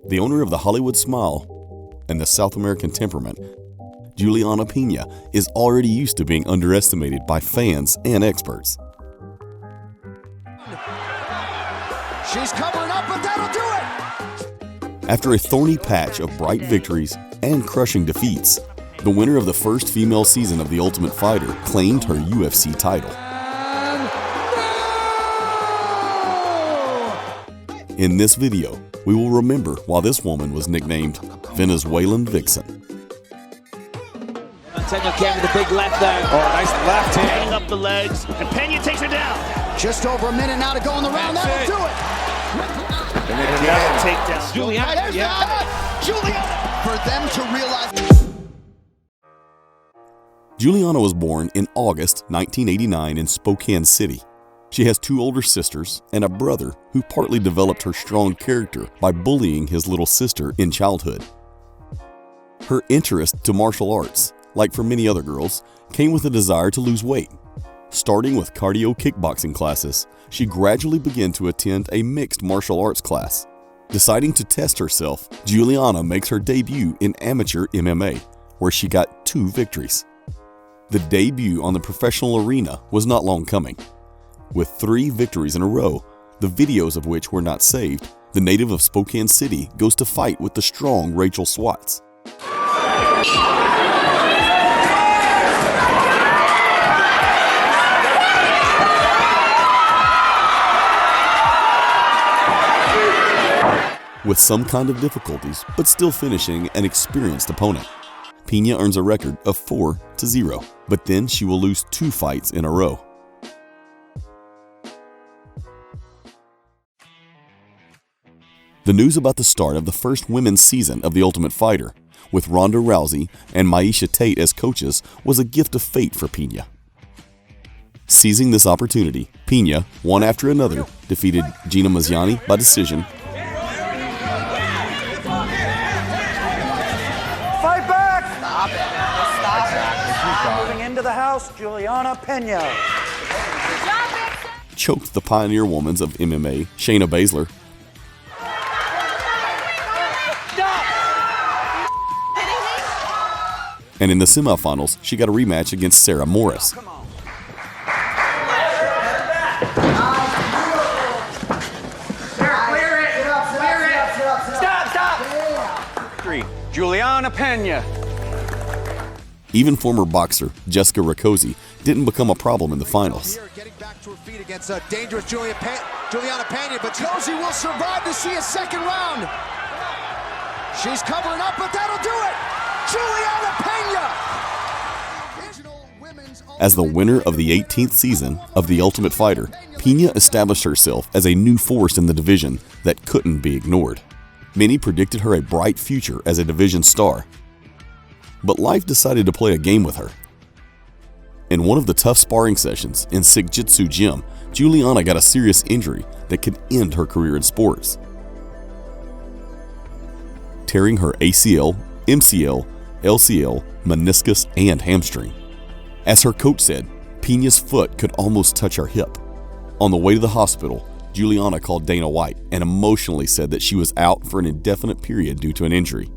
The owner of the Hollywood Smile and the South American Temperament, Julianna Pena, is already used to being underestimated by fans and experts. She's covering up, but that'll do it! After a thorny patch of bright victories and crushing defeats, the winner of the first female season of The Ultimate Fighter claimed her UFC title. In this video, we will remember why this woman was nicknamed Venezuelan Vixen. Antonio came with a big left there. Oh, nice left hand. Hanging up the legs, and Peña takes her down. Just over a minute now to go in the round. That'll do it. And Another takedown. Julianna, Julianna. For them to realize. Julianna was born in August 1989 in Spokane City. She has two older sisters and a brother who partly developed her strong character by bullying his little sister in childhood. Her interest to martial arts, like for many other girls, came with a desire to lose weight. Starting with cardio kickboxing classes, she gradually began to attend a mixed martial arts class. Deciding to test herself, Julianna makes her debut in amateur MMA, where she got 2 victories. The debut on the professional arena was not long coming. With 3 victories in a row, the videos of which were not saved, the native of Spokane City goes to fight with the strong Rachel Swats. With some kind of difficulties, but still finishing an experienced opponent. Pena earns a record of 4-0, but then she will lose 2 fights in a row. The news about the start of the first women's season of The Ultimate Fighter, with Ronda Rousey and Miesha Tate as coaches, was a gift of fate for Pena. Seizing this opportunity, Pena, one after another, defeated Gina Mazziani by decision, Fight back! Stop it. Stop. Moving into the house, Julianna Peña. choked the pioneer womans of MMA, Shayna Baszler, and in the semifinals, she got a rematch against Sarah Morris. Julianna Peña. Even former boxer Jessica Rakoczy didn't become a problem in the finals. Getting back to her feet against a dangerous Julianna Peña, but Rakoczy will survive to see a second round. She's covering up, but that'll do it. Julianna Peña. As the winner of the 18th season of The Ultimate Fighter, Peña established herself as a new force in the division that couldn't be ignored. Many predicted her a bright future as a division star. But life decided to play a game with her. In one of the tough sparring sessions in Sikjitsu Gym, Julianna got a serious injury that could end her career in sports. Tearing her ACL, MCL, LCL, meniscus, and hamstring. As her coach said, Peña's foot could almost touch her hip. On the way to the hospital, Julianna called Dana White and emotionally said that she was out for an indefinite period due to an injury.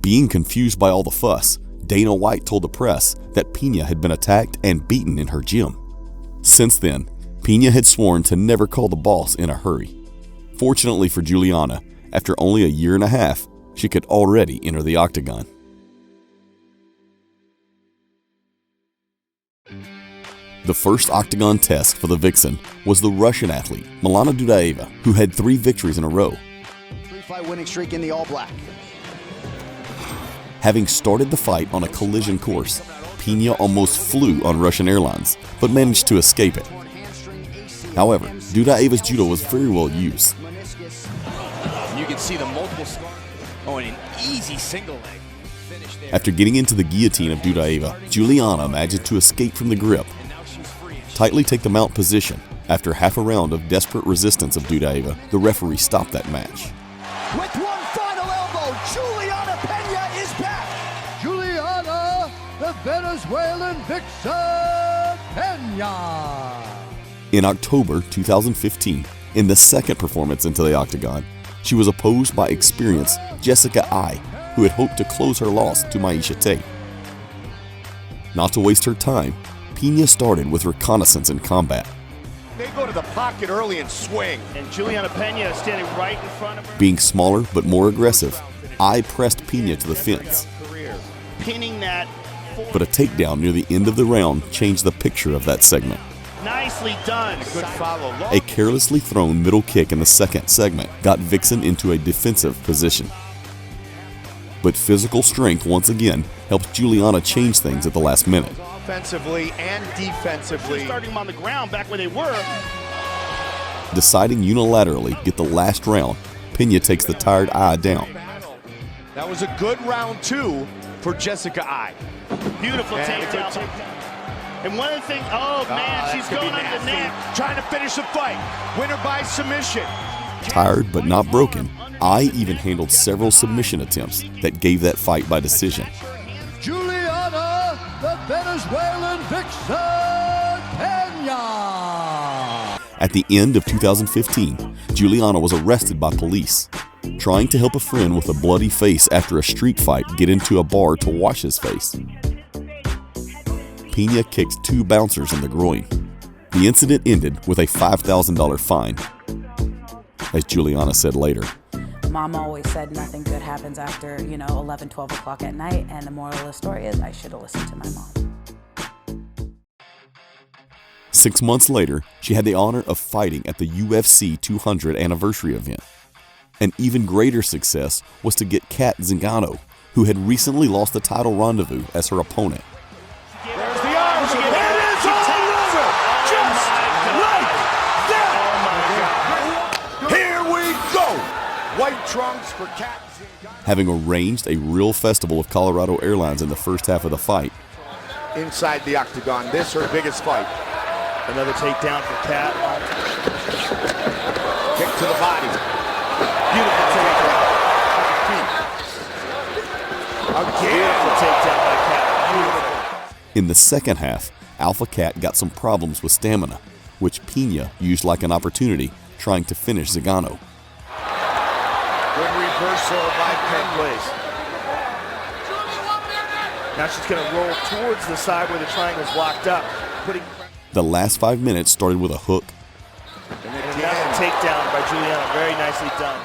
Being confused by all the fuss, Dana White told the press that Peña had been attacked and beaten in her gym. Since then, Peña had sworn to never call the boss in a hurry. Fortunately for Julianna, after only a year and a half, she could already enter the octagon. The first octagon test for the Vixen was the Russian athlete Milana Dudaeva, who had 3 victories in a row. 3-fight winning streak in the All Black. Having started the fight on a collision course, Peña almost flew on Russian Airlines, but managed to escape it. However, Dudaeva's judo was very well used. You can see the multiple scars. Oh, and an easy single leg finish there. After getting into the guillotine of Dudaeva, Julianna managed to escape from the grip, tightly take the mount position. After half a round of desperate resistance of Dudaeva, the referee stopped that match. With one final elbow, Julianna Peña is back. Julianna, the Venezuelan Vixen Peña. In October 2015, in the second performance into the octagon, She was opposed by experienced Jessica Ai, who had hoped to close her loss to Miesha Tate. Not to waste her time, Pena started with reconnaissance in combat. They go to the pocket early and swing. And Julianna Peña is standing right in front of her. Being smaller but more aggressive, Ai pressed Pena to the fence. Pinning that. But a takedown near the end of the round changed the picture of that segment. Nicely done. Good follow. A carelessly thrown middle kick in the second segment got Vixen into a defensive position. But physical strength once again helped Julianna change things at the last minute. Offensively and defensively. Starting them on the ground back where they were. Deciding unilaterally to get the last round, Pena takes the tired Ai down. That was a good round 2 for Jessica Ai. Beautiful takedown. And one of the things, oh man, she's going under the neck. Trying to finish the fight. Winner by submission. Tired but not broken, Ai even handled several submission attempts that gave that fight by decision. Julianna, the Venezuelan Vixen Peña. At the end of 2015, Julianna was arrested by police, trying to help a friend with a bloody face after a street fight get into a bar to wash his face. Pena kicked 2 bouncers in the groin. The incident ended with a $5,000 fine. As Julianna said later, Mom always said nothing good happens after, 11, 12 o'clock at night, and the moral of the story is I should have listened to my mom. 6 months later, she had the honor of fighting at the UFC 200 anniversary event. An even greater success was to get Kat Zingano, who had recently lost the title rendezvous, as her opponent. There's the arms. It is all over. Just like that. Here we go. White trunks for Kat Zingano. Having arranged a real festival of Colorado Airlines in the first half of the fight, Inside the octagon, this her biggest fight. Another takedown for Kat. Kick to the body. Beautiful takedown. Beautiful takedown by Kat. Beautiful. in the second half, Alpha Cat got some problems with stamina, which Pena used like an opportunity, trying to finish Zingano. Good reversal by Peña. Now she's going to roll towards the side where the triangle's locked up. The last 5 minutes started with a hook, And another takedown by Julianna, very nicely done.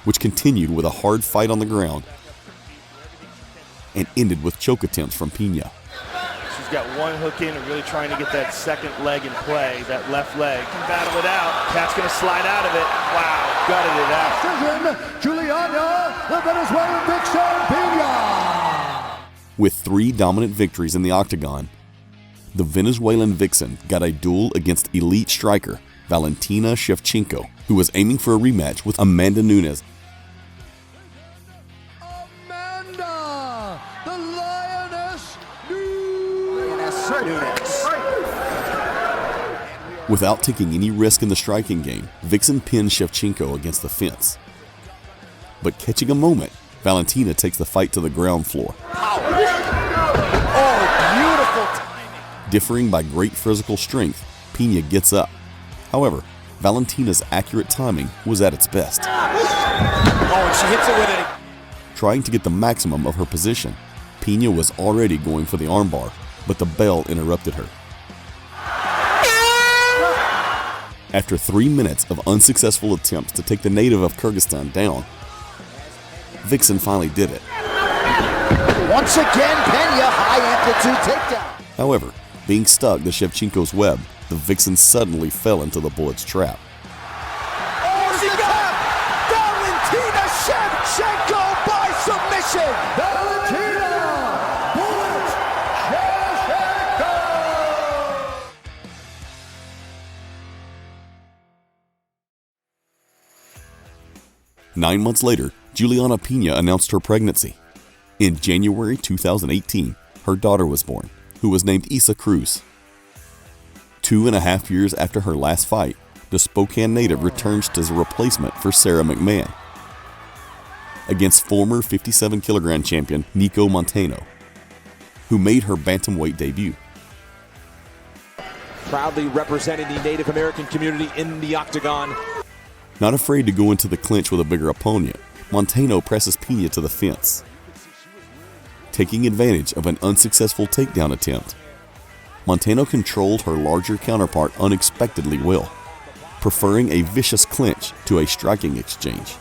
which continued with a hard fight on the ground and ended with choke attempts from Pena. She's got one hook in and really trying to get that second leg in play, that left leg. Can battle it out. Cat's going to slide out of it. Wow, gutted it out. Decision, Julianna, the Venezuelan Vixen Peña. With 3 dominant victories in the octagon, the Venezuelan Vixen got a duel against elite striker Valentina Shevchenko, who was aiming for a rematch with Amanda Nunes. Amanda, the Lioness Without taking any risk in the striking game, Vixen pinned Shevchenko against the fence. But catching a moment, Valentina takes the fight to the ground floor. Differing by great physical strength, Pena gets up. However, Valentina's accurate timing was at its best. and she hits it with it. Trying to get the maximum of her position, Pena was already going for the armbar, but the bell interrupted her. After 3 minutes of unsuccessful attempts to take the native of Kyrgyzstan down, Vixen finally did it. Once again, Peña, high amplitude takedown. However, being stuck to Shevchenko's web, the Vixen suddenly fell into the bullet's trap. Oh, she got Valentina Shevchenko by submission. Valentina Bullet Shevchenko. Nine months later, Julianna Pena announced her pregnancy. In January 2018, her daughter was born, who was named Isa Cruz. 2.5 years after her last fight, the Spokane native returns as a replacement for Sarah McMahon against former 57-kilogram champion Nico Montano, who made her bantamweight debut. Proudly representing the Native American community in the octagon. Not afraid to go into the clinch with a bigger opponent, Montano presses Pena to the fence. Taking advantage of an unsuccessful takedown attempt, Montano controlled her larger counterpart unexpectedly well, preferring a vicious clinch to a striking exchange.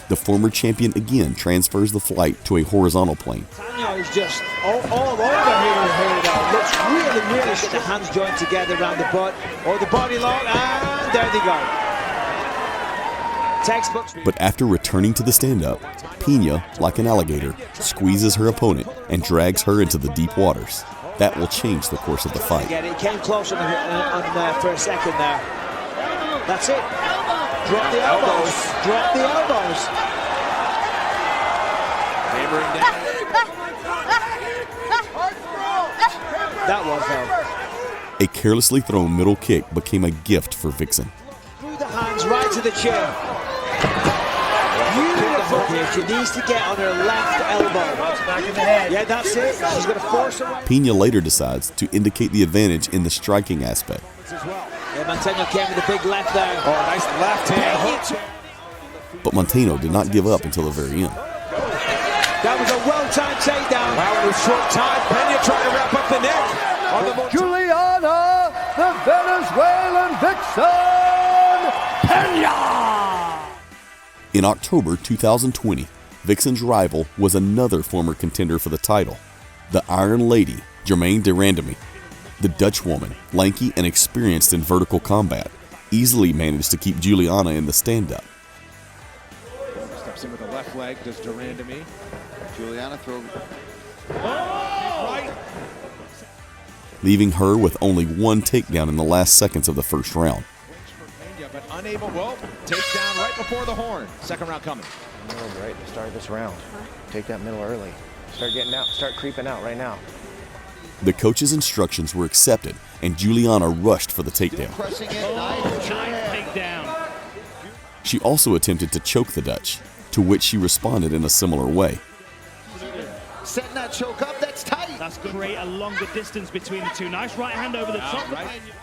The former champion again transfers the flight to a horizontal plane. Peña is just all over here now. Looks really get the hands joined together around the butt or the body lock, and there they go. Textbooks. But after returning to the stand-up, Pena, like an alligator, squeezes her opponent and drags her into the deep waters. That will change the course of the fight. It came close for a second there. That's it. Drop the elbows. Drop the elbows. Hammering down. That was though. A carelessly thrown middle kick became a gift for Vixen. Through the hands, right to the chin. Beautiful here. She needs to get on her left elbow. Back in the head. Yeah, that's it. She's going to force her right. Pena later decides to indicate the advantage in the striking aspect. As well. Yeah, Montano came with a big left there. Oh, nice left hand. But Montano did not give up until the very end. That was a well-timed takedown. Wow, with short time, Peña trying to wrap up the neck. Julianna, the Venezuelan Vixen, Peña! In October 2020, Vixen's rival was another former contender for the title, the Iron Lady, Germaine de Randamie. The Dutch woman, lanky and experienced in vertical combat, easily managed to keep Julianna in the stand-up. Steps in with the left leg, does de Randamie. Julianna throw. Right. Leaving her with only one takedown in the last seconds of the first round. But unable, well, takedown right before the horn. Second round coming. Right at the start of this round. Take that middle early. Start getting out, start creeping out right now. The coach's instructions were accepted, and Julianna rushed for the takedown. Pressing it, nice Takedown. She also attempted to choke the Dutch, to which she responded in a similar way. Setting that choke up, that's tight. That's to create a longer distance between the two. Nice right hand over the top.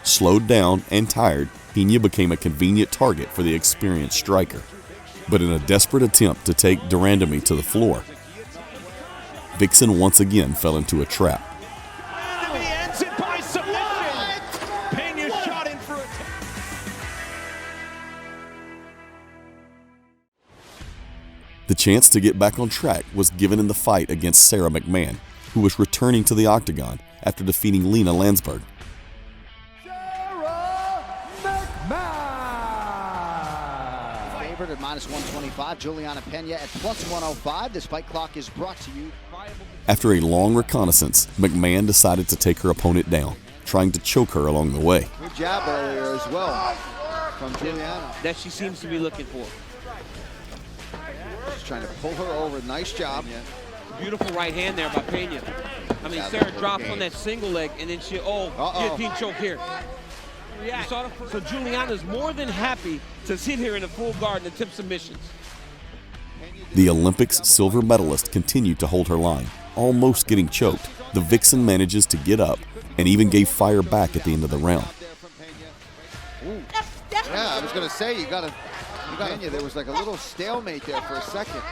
Slowed down and tired, Pena became a convenient target for the experienced striker. But in a desperate attempt to take de Randamie to the floor, Vixen once again fell into a trap. Ends it by submission. Peña shot in for a The chance to get back on track was given in the fight against Sarah McMahon, who was returning to the octagon after defeating Lena Landsberg. Favorite at -125, Julianna Peña at +105. This fight clock is brought to you. After a long reconnaissance, McMahon decided to take her opponent down, trying to choke her along the way. Good jab earlier as well from Julianna. That she seems to be looking for. She's trying to pull her over. Nice job. Beautiful right hand there by Peña. I mean, Sarah drops on that single leg, and then she, guillotine choke here. You saw the, so Julianna's more than happy to sit here in a full guard and attempt submissions. The Olympics silver medalist continued to hold her line, almost getting choked. The Vixen manages to get up and even gave fire back at the end of the round. Yeah, I was going to say, you got Peña. There was like a little stalemate there for a second.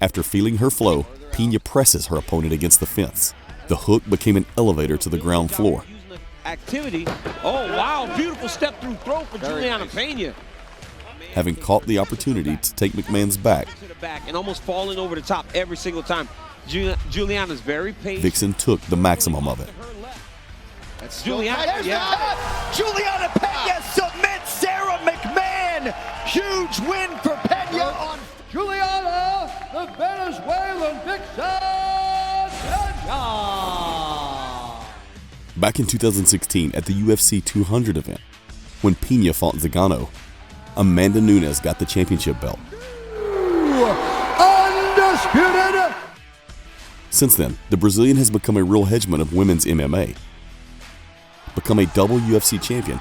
After feeling her flow, Pena presses her opponent against the fence. The hook became an elevator to the ground floor. Activity. Oh, wow. Beautiful step through throw for Julianna Peña. Having caught the opportunity to take McMahon's back, And almost falling over the top every single time. Julianna's very patient. Vixen took the maximum of it. Julianna, Julianna Peña submits Sarah McMahon. Huge win for Peña on Julianna, the Venezuelan Vixen, Peña! Back in 2016 at the UFC 200 event, when Pena fought Zagano, Amanda Nunes got the championship belt. Undisputed! Since then, the Brazilian has become a real hegemon of women's MMA, become a double UFC champion,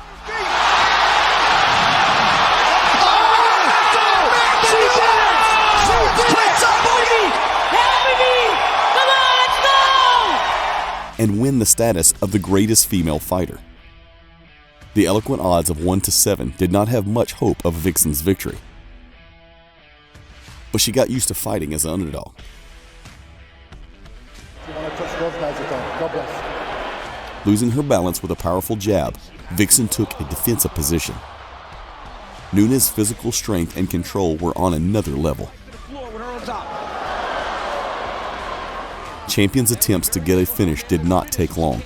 and win the status of the greatest female fighter. The eloquent odds of 1-7 did not have much hope of Vixen's victory. But she got used to fighting as an underdog. You want to touch those guys again. God bless. Losing her balance with a powerful jab, Vixen took a defensive position. Nunes' physical strength and control were on another level. Champion's attempts to get a finish did not take long.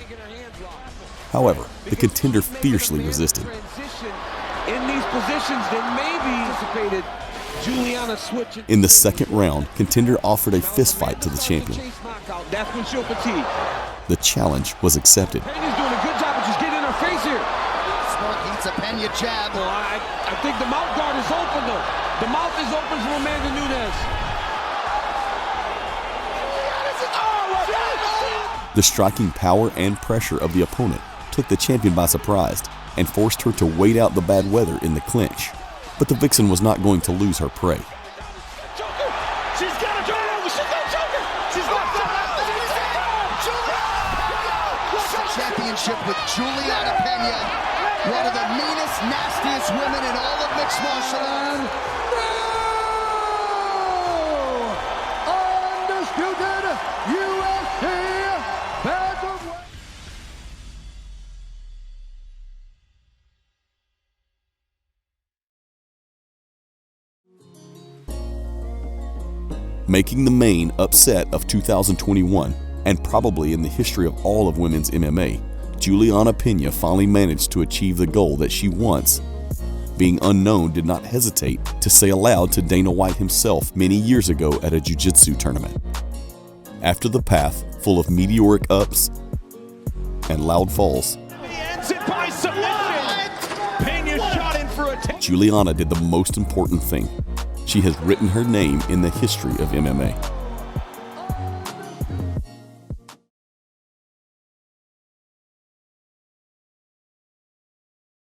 However, the contender fiercely resisted. In these positions, there may be anticipated Julianna switching. In the second round, contender offered a fistfight to the champion. That's when she'll fatigue. The challenge was accepted. Peña's doing a good job of just getting in her face here. Smart eats a Pena jab. Oh, I think the mouth guard is open though. The mouth is open for Amanda Nunes. The striking power and pressure of the opponent took the champion by surprise and forced her to wait out the bad weather in the clinch. But the Vixen was not going to lose her prey. She's got to go over. She's going to choke her. She's going to Championship with Julianna Pena, one of the meanest, nastiest women in all of mixed martial arts. Undisputed UFC bantamweight. Making the main upset of 2021, and probably in the history of all of women's MMA, Julianna Peña finally managed to achieve the goal that she once, being unknown, did not hesitate to say aloud to Dana White himself many years ago at a jiu-jitsu tournament. After the path full of meteoric ups and loud falls, Julianna did the most important thing. She has written her name in the history of MMA.